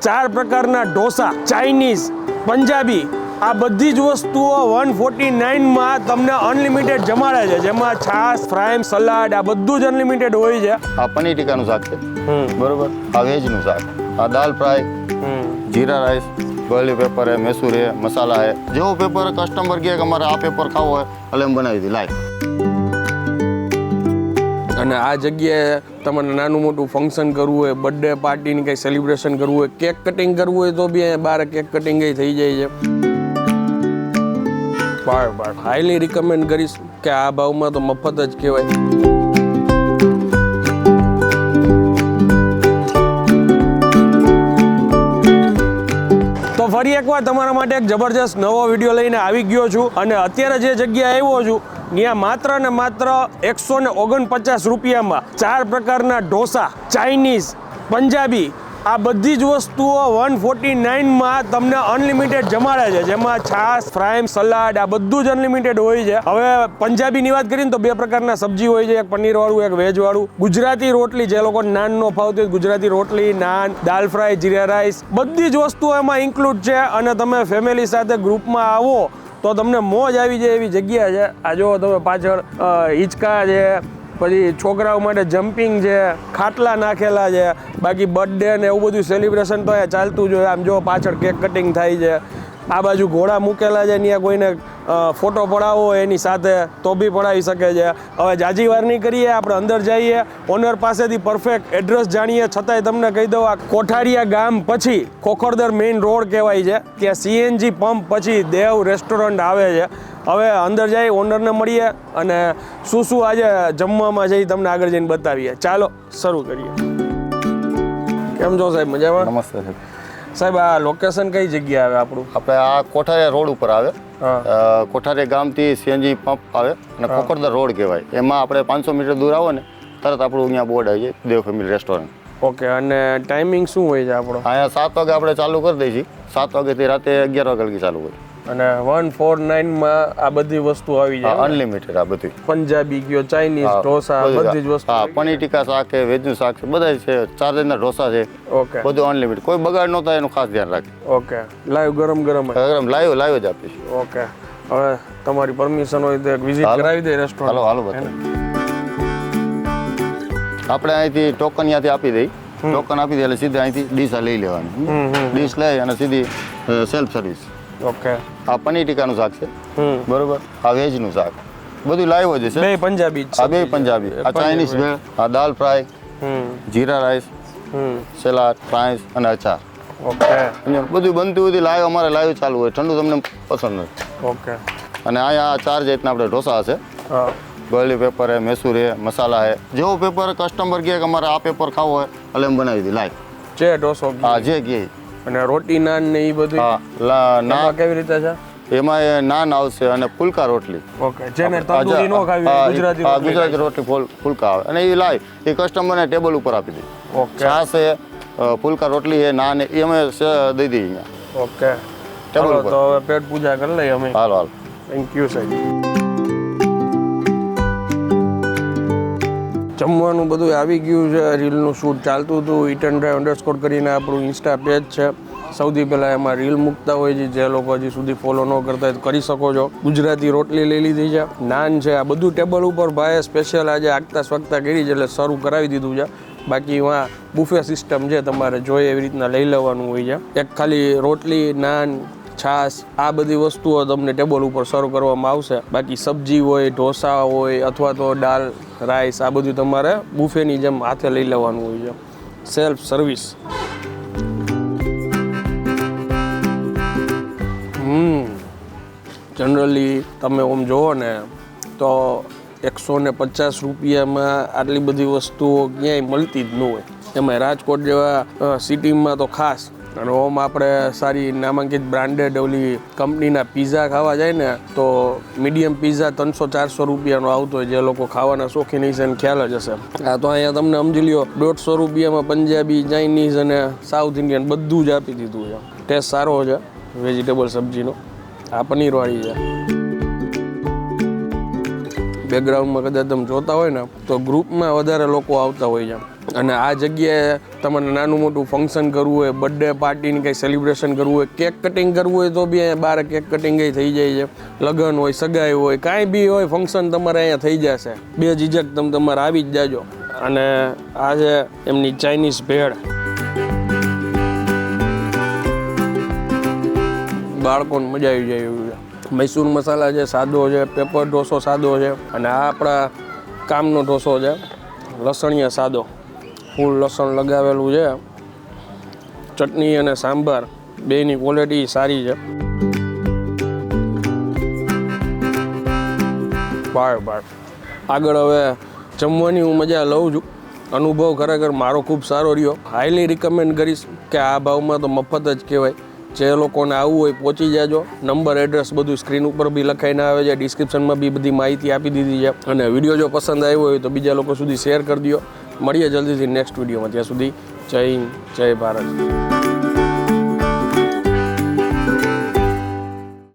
4 પ્રકારના ઢોસા, ચાઇનીઝ, પંજાબી, આ બધી જ વસ્તુઓ 149માં તમને અનલિમિટેડ જમાડે છે, જેમાં છાશ, ફ્રાય, સલાડ આ બધું જ અનલિમિટેડ હોય છે. આ પનીર ટીકાનું શાક છે, બરોબર. આ વેજનું શાક, આ દાલ ફ્રાય, જીરા રાઈસ, બોઇલ્ડ પેપર હે, મૈસૂર હે, મસાલા હે. જેવો પેપર કસ્ટમર કહે કે અમારે આ પેપર ખાવો હોય એટલે એમ બનાવી દી લાઈવ. અને આ જગ્યાએ તમારે નાનું મોટું ફંક્શન કરવું હોય, બર્થડે પાર્ટીની કંઈ સેલિબ્રેશન કરવું હોય, કેક કટિંગ કરવું હોય તો બી અહીંયા બહાર કેક કટિંગ થઈ જાય છે. બરાબર, હાઈલી રિકમેન્ડ કરીશ કે આ ભાવમાં તો મફત જ કહેવાય. તો ફરી એકવાર તમારા માટે એક જબરજસ્ત નવો વિડીયો લઈને આવી ગયો છું અને અત્યારે જે જગ્યાએ આવ્યો છું ત્યાં માત્ર ને માત્ર 149 રૂપિયામાં 4 પ્રકારના ઢોસા, ચાઇનીઝ, પંજાબી આ બધી જ વસ્તુઓ 149માં તમને અનલિમિટેડ જમાડે છે, જેમાં છાશ, ફ્રાય, સલાડ આ બધું જ અનલિમિટેડ હોય છે. હવે પંજાબીની વાત કરીએ તો 2 પ્રકારના સબ્જી હોય છે, એક પનીરવાળું, એક વેજવાળું. ગુજરાતી રોટલી, જે લોકો નાન નો ફાવતી હોય, ગુજરાતી રોટલી, નાન, દાલ ફ્રાય, જીરા રાઈસ બધી જ વસ્તુઓ એમાં ઇન્ક્લુડ છે. અને તમે ફેમિલી સાથે ગ્રુપમાં આવો તો તમને મોજ આવી જાય એવી જગ્યા છે. આ જો તમે પાછળ હિંચકા છે, પછી છોકરાઓ માટે જમ્પિંગ છે, ખાટલા નાખેલા છે. બાકી બર્થડે ને એવું બધું સેલિબ્રેશન તો અહીંયા ચાલતું જ હોય. આમ જો પાછળ કેક કટિંગ થાય છે, આ બાજુ ઘોડા મૂકેલા છે, ત્યાં કોઈને ફોટો પડાવવો હોય એની સાથે તો બી પડાવી શકે છે. હવે જાજી વાર નહીં કરીએ, આપણે અંદર જઈએ, ઓનર પાસેથી પરફેક્ટ એડ્રેસ જાણીએ. છતાંય તમને કહી દઉં, આ કોઠારિયા ગામ પછી ખોખરદર મેઇન રોડ કહેવાય છે, ત્યાં CNG પંપ પછી દેવ રેસ્ટોરન્ટ આવે છે. હવે અંદર જઈ ઓનરને મળીએ અને શું શું આજે જમવામાં છે એ તમને આગળ જઈને બતાવીએ. ચાલો શરૂ કરીએ. કેમ છો સાહેબ, મજામાં? નમસ્તે સાહેબ. સાહેબ આ લોકેશન કઈ જગ્યાએ આવે આપણું? આપણે આ કોઠારિયા રોડ ઉપર આવે. કોઠારિયા ગામથી CNG પંપ આવે અને ખોખરદર રોડ કહેવાય. એમાં આપણે 500 મીટર દૂર આવો ને તરત આપણું અહીંયા બોર્ડ આવી જાય, દેવ ફેમિલી રેસ્ટોરન્ટ. ઓકે, અને ટાઈમિંગ શું હોય છે આપણો? અહીંયા 7 વાગે આપણે ચાલુ કરી દઈએ છીએ. 7 વાગ્યાથી રાતે 11 વાગ્યા લગી ચાલુ હોય. અને 149માં આ બધી વસ્તુ આવી જાય, અનલિમિટેડ. આ બધી પંજાબી ગયો, ચાઇનીઝ, ઢોસા, બધી જ વસ્તુ. હા, પનીર ટીકા શાક છે, વેજનું શાક છે, બધા છે. 4 જાતના ઢોસા છે. ઓકે, બધું અનલિમિટેડ, કોઈ બગાડ ન થાય એનું ખાસ ધ્યાન રાખે. ઓકે, લાઈવ ગરમ ગરમ લાઈવ જ આપીશું. ઓકે, હવે તમારી પરમિશન હોય તો એક વિઝિટ કરાવી દે રેસ્ટોરન્ટ. હાલો બતાવો. આપણે અહીંથી ટોકન ત્યાંથી આપી દઈ. ટોકન આપી દે એટલે સીધા અહીંથી ડીશ લઈ લેવાની. ડીશ લઈ અને સીધી સેલ્ફ સર્વિસ. ઓકે, આ પનીર ટીકાનું શાક છે, બરોબર. આ વેજનું શાક, બધું લાઈવ જ છે. બે પંજાબી, આ બે પંજાબી. આ ચાઇનીઝ ભેળ, આ દાલ ફ્રાય, જીરા રાઈસ, સલાડ, ફ્રાઈસ અને અચાર. ઓકે, બધું બનતું બધું લાઈવ, અમારે લાઈવ ચાલુ હોય. ઠંડુ તમને પસંદ નથી. ઓકે, અને અહીંયા 4 જાતના આપણે ઢોસા હશે. બોઇલ્ડ પેપર હે, મૈસૂર હે, મસાલા હે. જેવો પેપર કસ્ટમર કહે કે અમારે આ પેપર ખાવો હોય એટલે એમ બનાવી દી લાઈવ. જે ઢોસો હા, જે કહે. અને રોટી, નાન ને એ બધું. હા, નાન કેવી રીતે છે? એમાં નાન આવશે અને ફુલકા રોટલી. ઓકે, જેને તંદૂરી નો ખાવી, ગુજરાતી રોટલી ફુલકા આવે અને એ લાઈવ એ કસ્ટમરને ટેબલ ઉપર આપી દે. ઓકે, છાશ છે, ફુલકા રોટલી છે, નાન એ અમે દઈ દઈએ અહીંયા. ઓકે, ટેબલ ઉપર. તો હવે પેટ પૂજા કરી લઈએ અમે. હાલો. થેન્ક યુ સાહેબ. જમવાનું બધું આવી ગયું છે. રીલનું શૂટ ચાલતું હતું. ઈટ એન્ડ ડ્રાઈવ અંડરસ્કોર કરીને આપણું ઇન્સ્ટા પેજ છે. સૌથી પહેલાં એમાં રીલ મૂકતા હોય છે. જે લોકો હજી સુધી ફોલો ન કરતા હોય તો કરી શકો છો. ગુજરાતી રોટલી લઈ લીધી છે, નાન છે, આ બધું ટેબલ ઉપર ભાઈએ સ્પેશિયલ આજે આગતા સ્વાગતા કરી છે એટલે શરૂ કરાવી દીધું છે. બાકી વાં બુફે સિસ્ટમ છે, તમારે જોઈએ એવી રીતના લઈ લેવાનું હોય છે. એક ખાલી રોટલી, નાન, છાશ આ બધી વસ્તુઓ તમને ટેબલ ઉપર સર્વ કરવામાં આવશે. બાકી સબ્જી હોય, ઢોસા હોય અથવા તો દાલ, રાઈસ આ બધું તમારે બુફેની જેમ હાથે લઈ લેવાનું હોય છે. Self service. જનરલી તમે આમ જુઓ ને તો 150 રૂપિયામાં આટલી બધી વસ્તુઓ ક્યાંય મળતી જ ન હોય. એમાં રાજકોટ જેવા સિટીમાં તો ખાસ. અને ઓમ આપણે સારી નામાંકિત બ્રાન્ડેડ ઓલી કંપનીના પીઝા ખાવા જાય ને તો મીડિયમ પીઝા 300-400 રૂપિયાનો આવતો હોય. જે લોકો ખાવાના શોખીન હશે એને ખ્યાલ જ હશે. આ તો અહીંયા તમને સમજી લ્યો 150 રૂપિયામાં પંજાબી, ચાઇનીઝ અને સાઉથ ઇન્ડિયન બધું જ આપી દીધું છે. ટેસ્ટ સારો છે વેજીટેબલ સબ્જીનો. આ પનીરવાળી છે. બેકગ્રાઉન્ડમાં કદાચ તમે જોતા હોય ને તો ગ્રુપમાં વધારે લોકો આવતા હોય છે. અને આ જગ્યાએ તમારે નાનું મોટું ફંક્શન કરવું હોય, બર્થડે પાર્ટીની કંઈ સેલિબ્રેશન કરવું હોય, કેક કટિંગ કરવું હોય તો બી અહીંયા બહાર કેક કટિંગ થઈ જાય છે. લગ્ન હોય, સગાઈ હોય, કાંઈ બી હોય ફંક્શન તમારે અહીંયા થઈ જશે. બે ઝીઝક તમારે આવી જ જાજો. અને આ છે એમની ચાઇનીઝ ભેળ. બાળકોને મજા આવી જાય એવું છે. મૈસૂર મસાલા છે, સાદો છે, પેપર ઢોસો સાદો છે, અને આ આપણા કામનો ઢોસો છે, લસણીયા સાદો, ફૂલ લસણ લગાવેલું છે. ચટણી અને સાંભાર બેની ક્વોલિટી સારી છે. બાર આગળ હવે જમવાની હું મજા લઉં છું. અનુભવ ખરેખર મારો ખૂબ સારો રહ્યો. હાઈલી રિકમેન્ડ કરીશ કે આ ભાવમાં તો મફત જ કહેવાય. જે લોકોને આવવું હોય પહોંચી જાજો. નંબર, એડ્રેસ બધું સ્ક્રીન ઉપર બી લખાઈને આવે છે, ડિસ્ક્રિપ્શનમાં બી બધી માહિતી આપી દીધી છે. અને વિડીયો જો પસંદ આવ્યો હોય તો બીજા લોકો સુધી શેર કરી દો. મળીએ જલ્દીથી નેક્સ્ટ વિડીયોમાં. ત્યાં સુધી જય હિન્દ, જય ભારત.